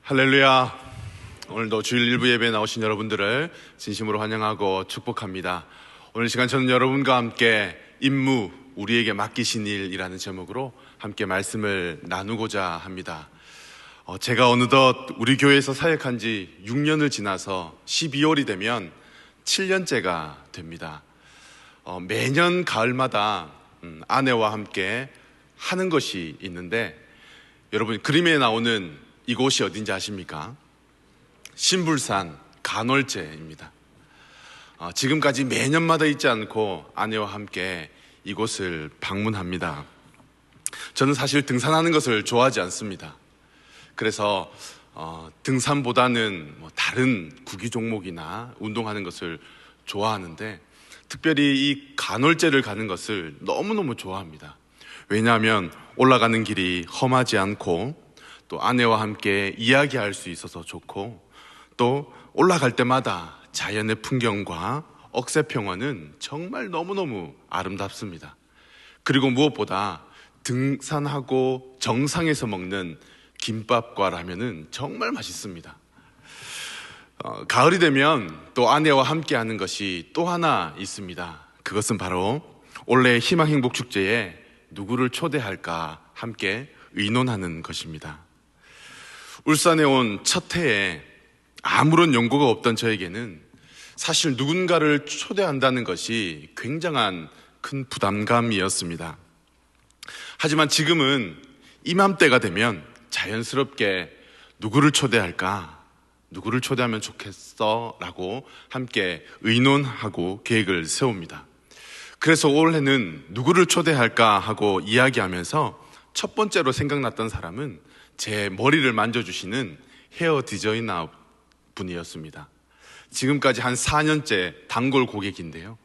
할렐루야. 오늘도 주일 일부 예배에 나오신 여러분들을 진심으로 환영하고 축복합니다. 오늘 시간 저는 여러분과 함께 임무, 우리에게 맡기신 일이라는 제목으로 함께 말씀을 나누고자 합니다. 제가 어느덧 우리 교회에서 사역한 지 6년을 지나서 12월이 되면 7년째가 됩니다. 매년 가을마다 아내와 함께 하는 것이 있는데, 여러분 그림에 나오는 이곳이 어딘지 아십니까? 신불산 간월제입니다. 지금까지 매년마다 잊지 않고 아내와 함께 이곳을 방문합니다. 저는 사실 등산하는 것을 좋아하지 않습니다. 그래서 등산보다는 다른 구기 종목이나 운동하는 것을 좋아하는데, 특별히 이 간월제를 가는 것을 너무너무 좋아합니다. 왜냐하면 올라가는 길이 험하지 않고, 또 아내와 함께 이야기할 수 있어서 좋고, 또 올라갈 때마다 자연의 풍경과 억새평원은 정말 너무너무 아름답습니다. 그리고 무엇보다 등산하고 정상에서 먹는 김밥과 라면은 정말 맛있습니다. 가을이 되면 또 아내와 함께 하는 것이 또 하나 있습니다. 그것은 바로 올해 희망행복축제에 누구를 초대할까 함께 의논하는 것입니다. 울산에 온 첫 해에 아무런 연고가 없던 저에게는 사실 누군가를 초대한다는 것이 굉장한 큰 부담감이었습니다. 하지만 지금은 이맘때가 되면 자연스럽게 누구를 초대할까? 누구를 초대하면 좋겠어? 라고 함께 의논하고 계획을 세웁니다. 그래서 올해는 누구를 초대할까 하고 이야기하면서 첫 번째로 생각났던 사람은 제 머리를 만져주시는 헤어 디자이너 분이었습니다. 지금까지 한 4년째 단골 고객인데요.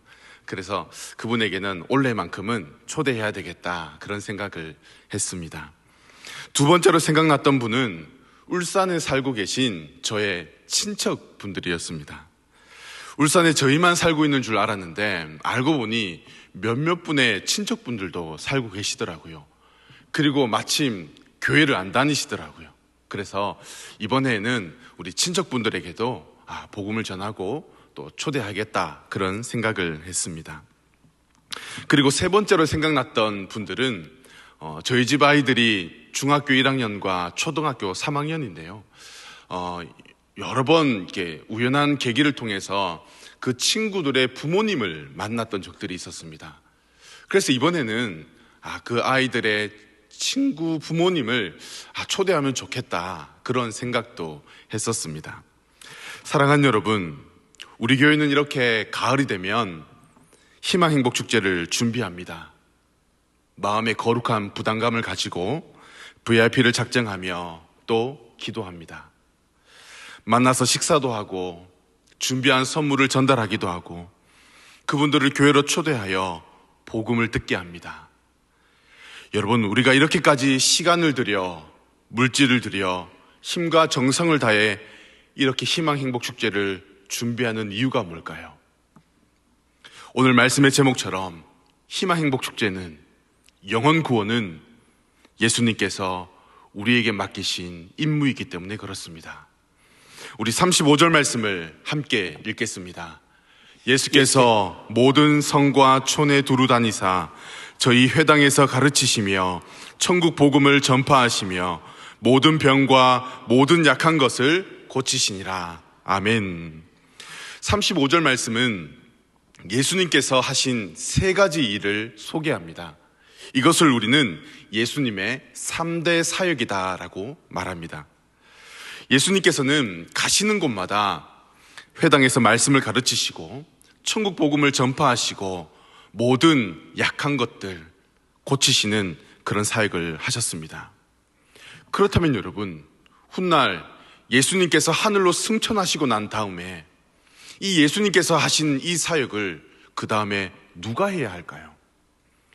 그래서 그분에게는 올해만큼은 초대해야 되겠다, 그런 생각을 했습니다. 두 번째로 생각났던 분은 울산에 살고 계신 저의 친척분들이었습니다. 울산에 저희만 살고 있는 줄 알았는데 알고 보니 몇몇 분의 친척분들도 살고 계시더라고요. 그리고 마침 교회를 안 다니시더라고요. 그래서 이번에는 우리 친척분들에게도 복음을 전하고 또 초대하겠다, 그런 생각을 했습니다. 그리고 세 번째로 생각났던 분들은 저희 집 아이들이 중학교 1학년과 초등학교 3학년인데요. 여러 번 이렇게 우연한 계기를 통해서 그 친구들의 부모님을 만났던 적들이 있었습니다. 그래서 이번에는 그 아이들의 친구 부모님을 초대하면 좋겠다, 그런 생각도 했었습니다. 사랑하는 여러분, 우리 교회는 이렇게 가을이 되면 희망행복축제를 준비합니다. 마음의 거룩한 부담감을 가지고 VIP를 작정하며 또 기도합니다. 만나서 식사도 하고 준비한 선물을 전달하기도 하고 그분들을 교회로 초대하여 복음을 듣게 합니다. 여러분, 우리가 이렇게까지 시간을 들여 물질을 들여 힘과 정성을 다해 이렇게 희망행복축제를 준비하는 이유가 뭘까요? 오늘 말씀의 제목처럼 희망행복축제는, 영혼 구원은 예수님께서 우리에게 맡기신 임무이기 때문에 그렇습니다. 우리 35절 말씀을 함께 읽겠습니다. 예수께서 모든 성과 촌에 두루 다니사 저희 회당에서 가르치시며 천국 복음을 전파하시며 모든 병과 모든 약한 것을 고치시니라. 아멘. 35절 말씀은 예수님께서 하신 세 가지 일을 소개합니다. 이것을 우리는 예수님의 3대 사역이다라고 말합니다. 예수님께서는 가시는 곳마다 회당에서 말씀을 가르치시고 천국 복음을 전파하시고 모든 약한 것들 고치시는 그런 사역을 하셨습니다. 그렇다면 여러분, 훗날 예수님께서 하늘로 승천하시고 난 다음에 이 예수님께서 하신 이 사역을 그 다음에 누가 해야 할까요?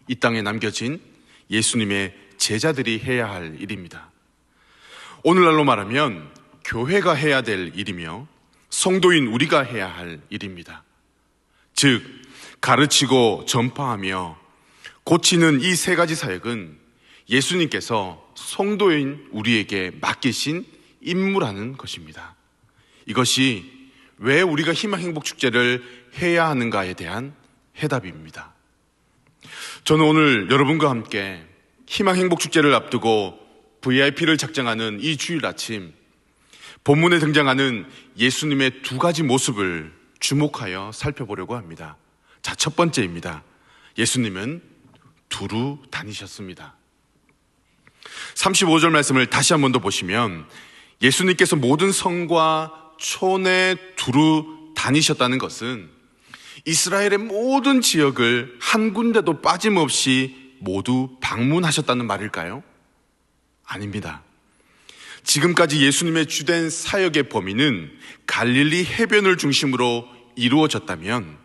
이 땅에 남겨진 예수님의 제자들이 해야 할 일입니다. 오늘날로 말하면 교회가 해야 될 일이며 성도인 우리가 해야 할 일입니다. 즉, 가르치고 전파하며 고치는 이 세 가지 사역은 예수님께서 성도인 우리에게 맡기신 임무라는 것입니다. 이것이 왜 우리가 희망행복축제를 해야 하는가에 대한 해답입니다. 저는 오늘 여러분과 함께 희망행복축제를 앞두고 VIP를 작정하는 이 주일 아침, 본문에 등장하는 예수님의 두 가지 모습을 주목하여 살펴보려고 합니다. 자, 첫 번째입니다. 예수님은 두루 다니셨습니다. 35절 말씀을 다시 한 번 더 보시면 예수님께서 모든 성과 촌에 두루 다니셨다는 것은 이스라엘의 모든 지역을 한 군데도 빠짐없이 모두 방문하셨다는 말일까요? 아닙니다. 지금까지 예수님의 주된 사역의 범위는 갈릴리 해변을 중심으로 이루어졌다면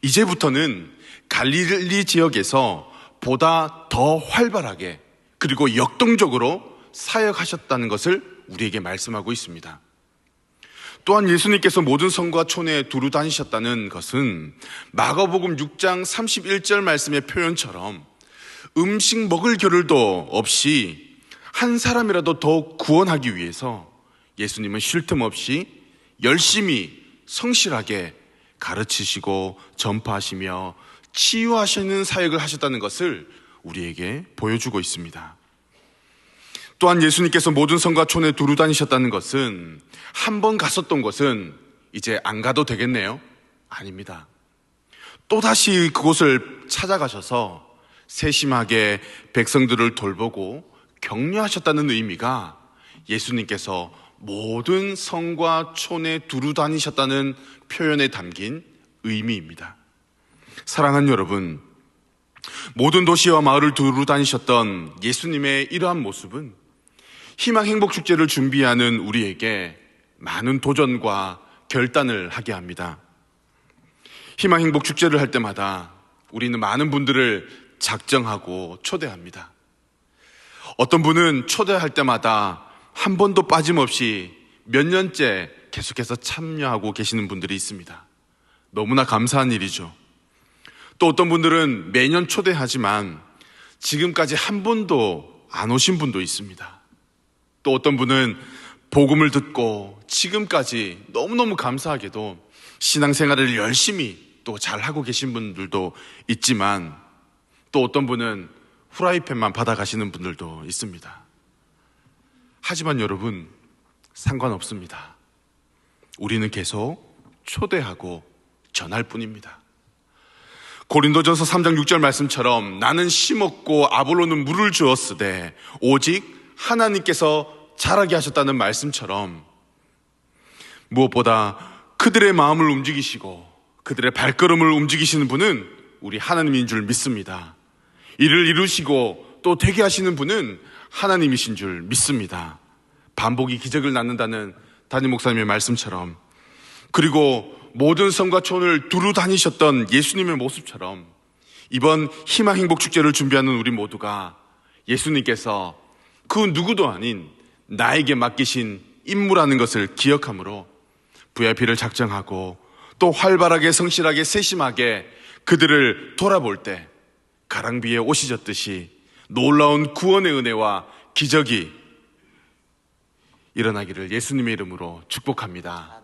이제부터는 갈릴리 지역에서 보다 더 활발하게 그리고 역동적으로 사역하셨다는 것을 우리에게 말씀하고 있습니다. 또한 예수님께서 모든 성과 촌에 두루 다니셨다는 것은 마가복음 6장 31절 말씀의 표현처럼 음식 먹을 겨를도 없이 한 사람이라도 더 구원하기 위해서 예수님은 쉴 틈 없이 열심히 성실하게 가르치시고 전파하시며 치유하시는 사역을 하셨다는 것을 우리에게 보여주고 있습니다. 또한 예수님께서 모든 성과 촌에 두루 다니셨다는 것은 한 번 갔었던 곳은 이제 안 가도 되겠네요? 아닙니다. 또다시 그곳을 찾아가셔서 세심하게 백성들을 돌보고 격려하셨다는 의미가 예수님께서 모든 성과 촌에 두루 다니셨다는 표현에 담긴 의미입니다. 사랑하는 여러분, 모든 도시와 마을을 두루 다니셨던 예수님의 이러한 모습은 희망행복축제를 준비하는 우리에게 많은 도전과 결단을 하게 합니다. 희망행복축제를 할 때마다 우리는 많은 분들을 작정하고 초대합니다. 어떤 분은 초대할 때마다 한 번도 빠짐없이 몇 년째 계속해서 참여하고 계시는 분들이 있습니다. 너무나 감사한 일이죠. 또 어떤 분들은 매년 초대하지만 지금까지 한 번도 안 오신 분도 있습니다. 또 어떤 분은 복음을 듣고 지금까지 너무너무 감사하게도 신앙생활을 열심히 또 잘하고 계신 분들도 있지만 또 어떤 분은 후라이팬만 받아가시는 분들도 있습니다. 하지만 여러분, 상관없습니다. 우리는 계속 초대하고 전할 뿐입니다. 고린도전서 3장 6절 말씀처럼 나는 심었고 아볼로는 물을 주었으되 오직 하나님께서 자라게 하셨다는 말씀처럼 무엇보다 그들의 마음을 움직이시고 그들의 발걸음을 움직이시는 분은 우리 하나님인 줄 믿습니다. 이를 이루시고 또 되게 하시는 분은 하나님이신 줄 믿습니다. 반복이 기적을 낳는다는 담임 목사님의 말씀처럼, 그리고 모든 성과 촌을 두루 다니셨던 예수님의 모습처럼 이번 희망행복축제를 준비하는 우리 모두가 예수님께서 그 누구도 아닌 나에게 맡기신 임무라는 것을 기억함으로 VIP를 작정하고 또 활발하게 성실하게 세심하게 그들을 돌아볼 때 가랑비에 옷이 젖듯이 놀라운 구원의 은혜와 기적이 일어나기를 예수님의 이름으로 축복합니다.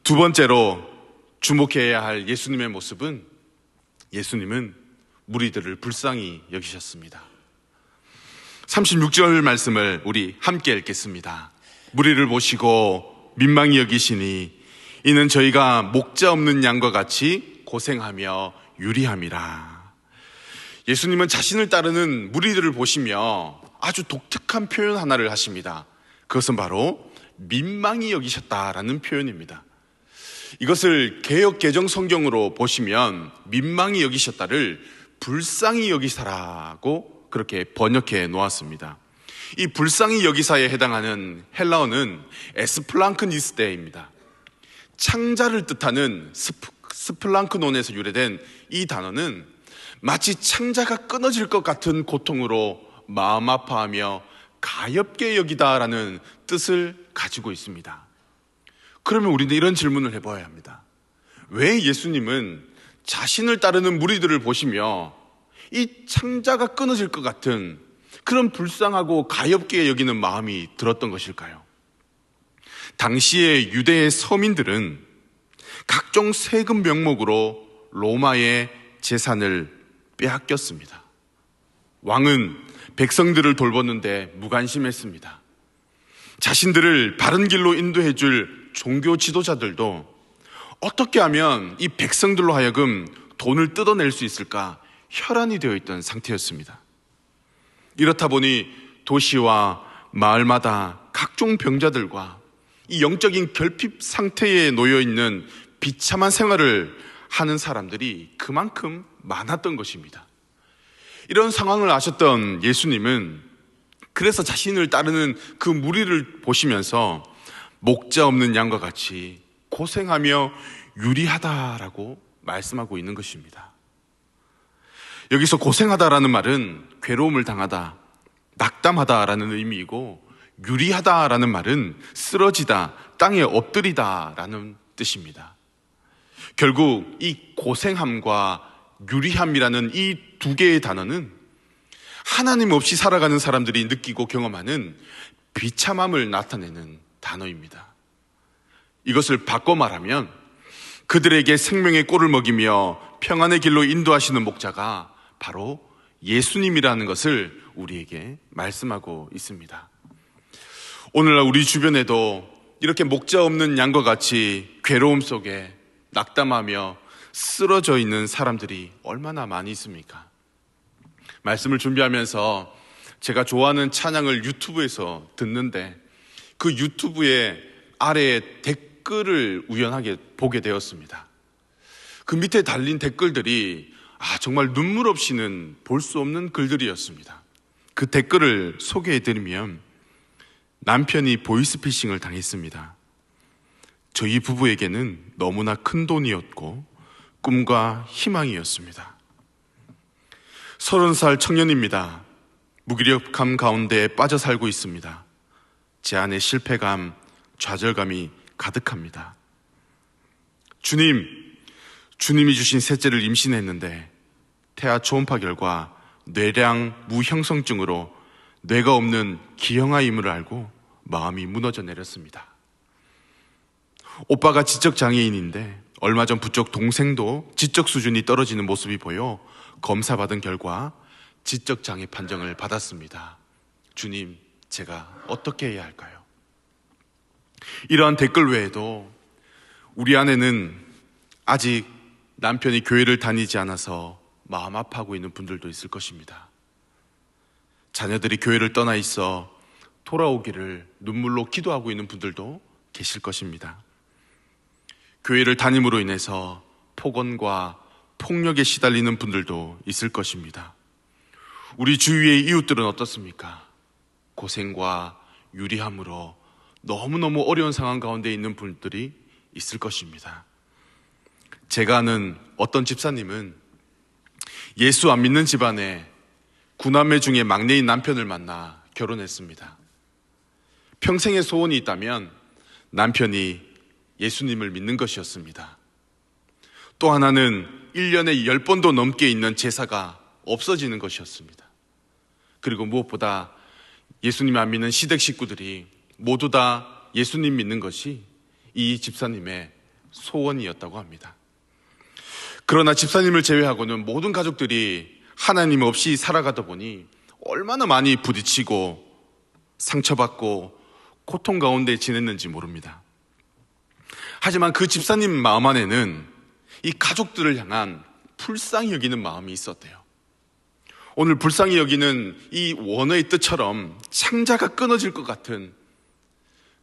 두 번째로 주목해야 할 예수님의 모습은 예수님은 무리들을 불쌍히 여기셨습니다. 36절 말씀을 우리 함께 읽겠습니다. 무리를 보시고 민망히 여기시니 이는 저희가 목자 없는 양과 같이 고생하며 유리함이라. 예수님은 자신을 따르는 무리들을 보시며 아주 독특한 표현 하나를 하십니다. 그것은 바로 민망히 여기셨다라는 표현입니다. 이것을 개역 개정 성경으로 보시면 민망히 여기셨다를 불쌍히 여기사라고 그렇게 번역해 놓았습니다. 이 불쌍히 여기사에 해당하는 헬라어는 에스플랑크니스데입니다. 창자를 뜻하는 스플랑크논에서 유래된 이 단어는 마치 창자가 끊어질 것 같은 고통으로 마음 아파하며 가엾게 여기다라는 뜻을 가지고 있습니다. 그러면 우리는 이런 질문을 해봐야 합니다. 왜 예수님은 자신을 따르는 무리들을 보시며 이 창자가 끊어질 것 같은 그런 불쌍하고 가엾게 여기는 마음이 들었던 것일까요? 당시의 유대의 서민들은 각종 세금 명목으로 로마의 재산을 빼앗겼습니다. 왕은 백성들을 돌보는데 무관심했습니다. 자신들을 바른 길로 인도해 줄 종교 지도자들도 어떻게 하면 이 백성들로 하여금 돈을 뜯어낼 수 있을까 혈안이 되어 있던 상태였습니다. 이렇다 보니 도시와 마을마다 각종 병자들과 이 영적인 결핍 상태에 놓여 있는 비참한 생활을 하는 사람들이 그만큼 많았던 것입니다. 이런 상황을 아셨던 예수님은 그래서 자신을 따르는 그 무리를 보시면서 목자 없는 양과 같이 고생하며 유리하다라고 말씀하고 있는 것입니다. 여기서 고생하다라는 말은 괴로움을 당하다, 낙담하다라는 의미이고, 유리하다라는 말은 쓰러지다, 땅에 엎드리다라는 뜻입니다. 결국 이 고생함과 유리함이라는 이 두 개의 단어는 하나님 없이 살아가는 사람들이 느끼고 경험하는 비참함을 나타내는 단어입니다. 이것을 바꿔 말하면 그들에게 생명의 꼴을 먹이며 평안의 길로 인도하시는 목자가 바로 예수님이라는 것을 우리에게 말씀하고 있습니다. 오늘날 우리 주변에도 이렇게 목자 없는 양과 같이 괴로움 속에 낙담하며 쓰러져 있는 사람들이 얼마나 많이 있습니까? 말씀을 준비하면서 제가 좋아하는 찬양을 유튜브에서 듣는데 그 유튜브의 아래에 댓글을 우연하게 보게 되었습니다. 그 밑에 달린 댓글들이 정말 눈물 없이는 볼 수 없는 글들이었습니다. 그 댓글을 소개해드리면, 남편이 보이스피싱을 당했습니다. 저희 부부에게는 너무나 큰 돈이었고 꿈과 희망이었습니다. 30살 청년입니다. 무기력함 가운데 빠져 살고 있습니다. 제 안에 실패감, 좌절감이 가득합니다. 주님이 주신 셋째를 임신했는데 태아 초음파 결과 뇌량 무형성증으로 뇌가 없는 기형아임을 알고 마음이 무너져 내렸습니다. 오빠가 지적장애인인데 얼마 전 부쩍 동생도 지적 수준이 떨어지는 모습이 보여 검사받은 결과 지적장애 판정을 받았습니다. 주님, 제가 어떻게 해야 할까요? 이러한 댓글 외에도 우리 안에는 아직 남편이 교회를 다니지 않아서 마음 아파하고 있는 분들도 있을 것입니다. 자녀들이 교회를 떠나 있어 돌아오기를 눈물로 기도하고 있는 분들도 계실 것입니다. 교회를 다님으로 인해서 폭언과 폭력에 시달리는 분들도 있을 것입니다. 우리 주위의 이웃들은 어떻습니까? 고생과 유리함으로 너무너무 어려운 상황 가운데 있는 분들이 있을 것입니다. 제가 아는 어떤 집사님은 예수 안 믿는 집안에 9남매 중에 막내인 남편을 만나 결혼했습니다. 평생의 소원이 있다면 남편이 예수님을 믿는 것이었습니다. 또 하나는 1년에 10번도 넘게 있는 제사가 없어지는 것이었습니다. 그리고 무엇보다 예수님 안 믿는 시댁 식구들이 모두 다 예수님 믿는 것이 이 집사님의 소원이었다고 합니다. 그러나 집사님을 제외하고는 모든 가족들이 하나님 없이 살아가다 보니 얼마나 많이 부딪히고 상처받고 고통 가운데 지냈는지 모릅니다. 하지만 그 집사님 마음 안에는 이 가족들을 향한 불쌍히 여기는 마음이 있었대요. 오늘 불쌍히 여기는 이 원어의 뜻처럼 창자가 끊어질 것 같은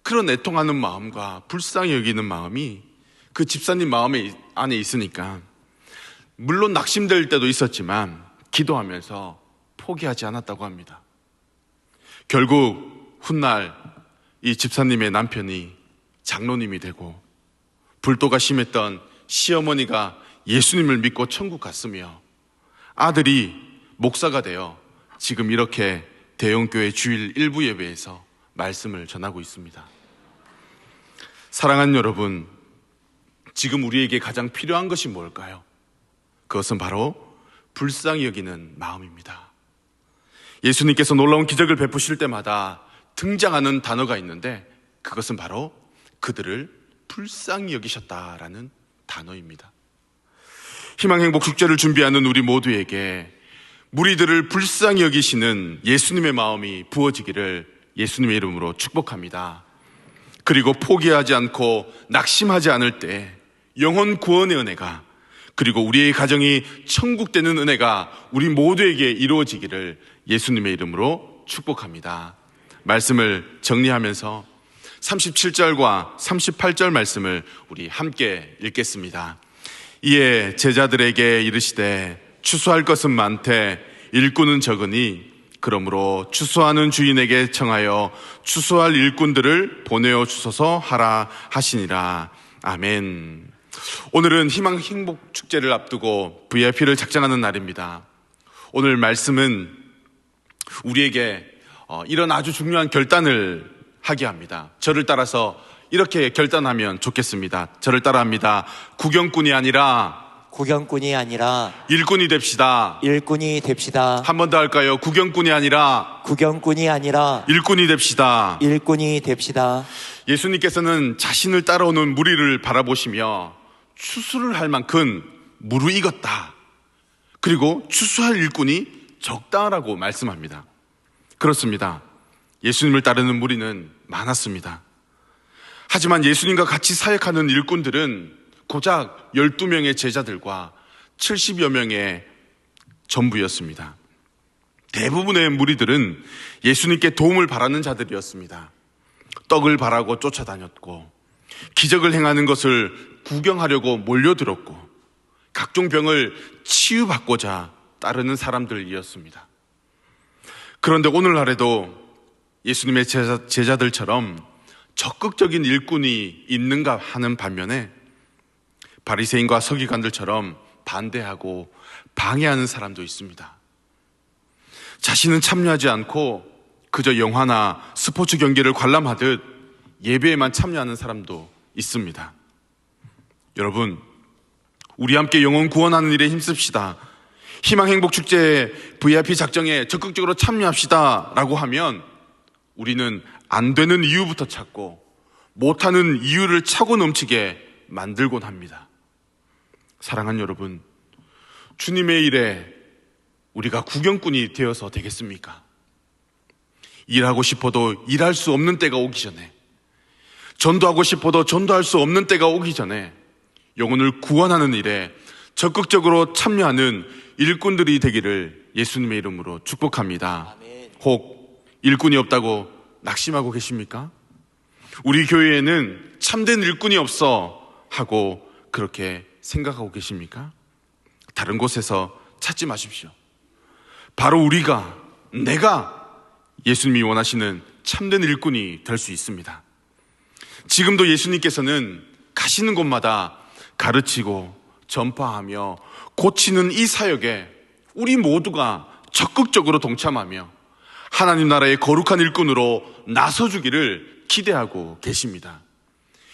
그런 애통하는 마음과 불쌍히 여기는 마음이 그 집사님 마음 안에 있으니까 물론 낙심될 때도 있었지만 기도하면서 포기하지 않았다고 합니다. 결국 훗날 이 집사님의 남편이 장로님이 되고 불도가 심했던 시어머니가 예수님을 믿고 천국 갔으며 아들이 목사가 되어 지금 이렇게 대형교회 주일 일부 예배에서 말씀을 전하고 있습니다. 사랑하는 여러분, 지금 우리에게 가장 필요한 것이 뭘까요? 그것은 바로 불쌍히 여기는 마음입니다. 예수님께서 놀라운 기적을 베푸실 때마다 등장하는 단어가 있는데 그것은 바로 그들을 불쌍히 여기셨다라는 단어입니다. 희망행복 축제를 준비하는 우리 모두에게 무리들을 불쌍히 여기시는 예수님의 마음이 부어지기를 예수님의 이름으로 축복합니다. 그리고 포기하지 않고 낙심하지 않을 때 영혼 구원의 은혜가, 그리고 우리의 가정이 천국 되는 은혜가 우리 모두에게 이루어지기를 예수님의 이름으로 축복합니다. 말씀을 정리하면서 37절과 38절 말씀을 우리 함께 읽겠습니다. 이에 제자들에게 이르시되 추수할 것은 많되 일꾼은 적으니 그러므로 추수하는 주인에게 청하여 추수할 일꾼들을 보내어 주소서 하라 하시니라. 아멘. 오늘은 희망 행복 축제를 앞두고 VIP를 작정하는 날입니다. 오늘 말씀은 우리에게 이런 아주 중요한 결단을 하게 합니다. 저를 따라서 이렇게 결단하면 좋겠습니다. 저를 따라합니다. 구경꾼이 아니라 일꾼이 됩시다. 일꾼이 됩시다. 한 번 더 할까요? 구경꾼이 아니라 일꾼이 됩시다. 일꾼이 됩시다. 예수님께서는 자신을 따라오는 무리를 바라보시며 추수를 할 만큼 무르익었다. 그리고 추수할 일꾼이 적다라고 말씀합니다. 그렇습니다. 예수님을 따르는 무리는 많았습니다. 하지만 예수님과 같이 사역하는 일꾼들은 고작 12명의 제자들과 70여 명의 전부였습니다. 대부분의 무리들은 예수님께 도움을 바라는 자들이었습니다. 떡을 바라고 쫓아다녔고, 기적을 행하는 것을 구경하려고 몰려들었고, 각종 병을 치유받고자 따르는 사람들이었습니다. 그런데 오늘날에도 예수님의 제자들처럼 적극적인 일꾼이 있는가 하는 반면에 바리새인과 서기관들처럼 반대하고 방해하는 사람도 있습니다. 자신은 참여하지 않고 그저 영화나 스포츠 경기를 관람하듯 예배에만 참여하는 사람도 있습니다. 여러분, 우리 함께 영혼 구원하는 일에 힘씁시다. 희망행복축제 VIP 작정에 적극적으로 참여합시다 라고 하면 우리는 안 되는 이유부터 찾고 못하는 이유를 차고 넘치게 만들곤 합니다. 사랑하는 여러분, 주님의 일에 우리가 구경꾼이 되어서 되겠습니까? 일하고 싶어도 일할 수 없는 때가 오기 전에, 전도하고 싶어도 전도할 수 없는 때가 오기 전에 영혼을 구원하는 일에 적극적으로 참여하는 일꾼들이 되기를 예수님의 이름으로 축복합니다. 혹 일꾼이 없다고 낙심하고 계십니까? 우리 교회에는 참된 일꾼이 없어 하고 그렇게 생각하고 계십니까? 다른 곳에서 찾지 마십시오. 바로 내가 예수님이 원하시는 참된 일꾼이 될 수 있습니다. 지금도 예수님께서는 가시는 곳마다 가르치고 전파하며 고치는 이 사역에 우리 모두가 적극적으로 동참하며 하나님 나라의 거룩한 일꾼으로 나서주기를 기대하고 계십니다.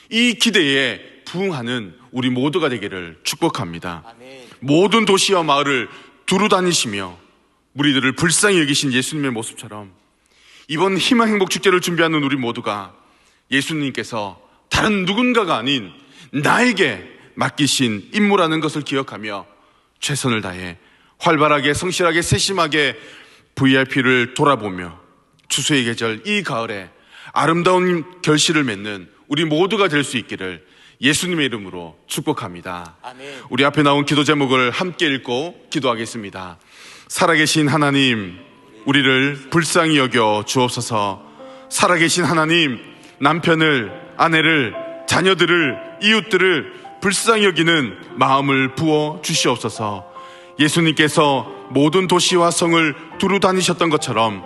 이 기대에 부응하는 우리 모두가 되기를 축복합니다. 아멘. 모든 도시와 마을을 두루 다니시며 무리들을 불쌍히 여기신 예수님의 모습처럼 이번 희망행복축제를 준비하는 우리 모두가 예수님께서 다른 누군가가 아닌 나에게 맡기신 임무라는 것을 기억하며 최선을 다해 활발하게 성실하게 세심하게 VIP를 돌아보며 추수의 계절 이 가을에 아름다운 결실을 맺는 우리 모두가 될 수 있기를 예수님의 이름으로 축복합니다. 아멘. 우리 앞에 나온 기도 제목을 함께 읽고 기도하겠습니다. 살아계신 하나님, 우리를 불쌍히 여겨 주옵소서. 살아계신 하나님, 남편을, 아내를, 자녀들을, 이웃들을 불쌍히 여기는 마음을 부어 주시옵소서. 예수님께서 모든 도시와 성을 두루 다니셨던 것처럼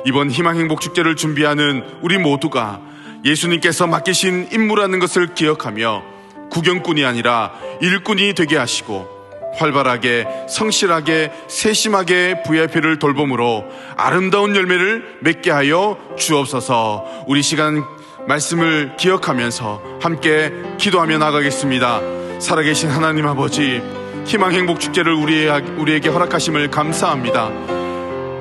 이번 희망행복축제를 준비하는 우리 모두가 예수님께서 맡기신 임무라는 것을 기억하며 구경꾼이 아니라 일꾼이 되게 하시고 활발하게 성실하게 세심하게 VIP를 돌봄으로 아름다운 열매를 맺게 하여 주옵소서. 우리 시간 말씀을 기억하면서 함께 기도하며 나가겠습니다. 살아계신 하나님 아버지, 희망행복축제를 우리에게 허락하심을 감사합니다.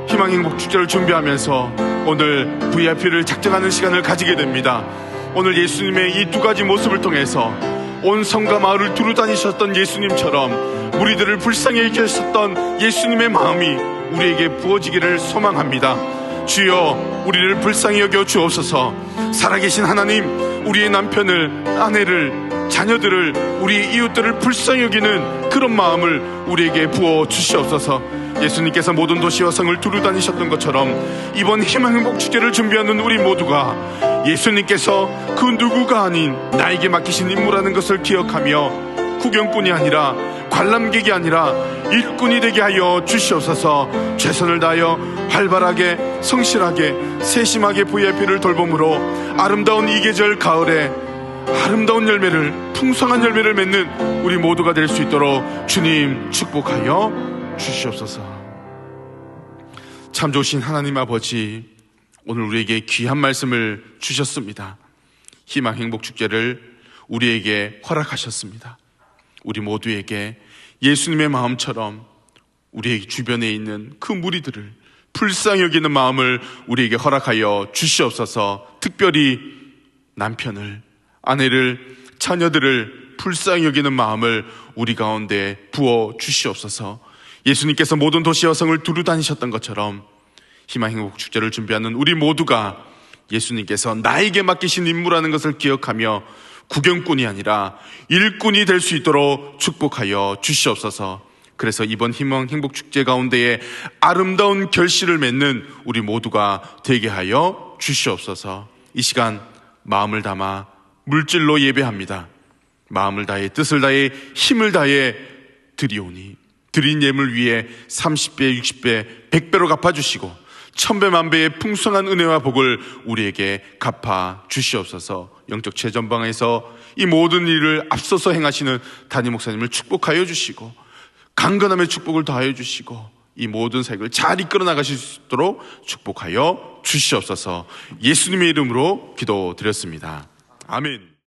희망행복축제를 준비하면서 오늘 VIP를 작정하는 시간을 가지게 됩니다. 오늘 예수님의 이 두 가지 모습을 통해서 온 성과 마을을 두루 다니셨던 예수님처럼 우리들을 불쌍히 여기셨던 예수님의 마음이 우리에게 부어지기를 소망합니다. 주여, 우리를 불쌍히 여겨 주옵소서. 살아계신 하나님, 우리의 남편을, 아내를, 자녀들을, 우리 이웃들을 불쌍히 여기는 그런 마음을 우리에게 부어 주시옵소서. 예수님께서 모든 도시와 성을 두루 다니셨던 것처럼 이번 희망행복축제를 준비하는 우리 모두가 예수님께서 그 누구가 아닌 나에게 맡기신 임무라는 것을 기억하며 구경꾼이 아니라 관람객이 아니라 일꾼이 되게 하여 주시옵소서. 최선을 다하여 활발하게, 성실하게, 세심하게 VIP를 돌봄으로 아름다운 이 계절 가을에 아름다운 열매를, 풍성한 열매를 맺는 우리 모두가 될 수 있도록 주님 축복하여 주시옵소서. 참 좋으신 하나님 아버지, 오늘 우리에게 귀한 말씀을 주셨습니다. 희망행복축제를 우리에게 허락하셨습니다. 우리 모두에게 예수님의 마음처럼 우리 주변에 있는 그 무리들을 불쌍히 여기는 마음을 우리에게 허락하여 주시옵소서. 특별히 남편을, 아내를, 자녀들을 불쌍히 여기는 마음을 우리 가운데 부어 주시옵소서. 예수님께서 모든 도시와 성을 두루 다니셨던 것처럼 희망행복축제를 준비하는 우리 모두가 예수님께서 나에게 맡기신 임무라는 것을 기억하며 구경꾼이 아니라 일꾼이 될 수 있도록 축복하여 주시옵소서. 그래서 이번 희망행복축제 가운데에 아름다운 결실을 맺는 우리 모두가 되게 하여 주시옵소서. 이 시간 마음을 담아 물질로 예배합니다. 마음을 다해, 뜻을 다해, 힘을 다해 드리오니 드린 예물 위에 30배, 60배, 100배로 갚아주시고 1000배, 만배의 풍성한 은혜와 복을 우리에게 갚아 주시옵소서. 영적 최전방에서 이 모든 일을 앞서서 행하시는 담임 목사님을 축복하여 주시고 강건함의 축복을 더하여 주시고 이 모든 사역을 잘 이끌어 나가실 수 있도록 축복하여 주시옵소서. 예수님의 이름으로 기도드렸습니다. 아멘.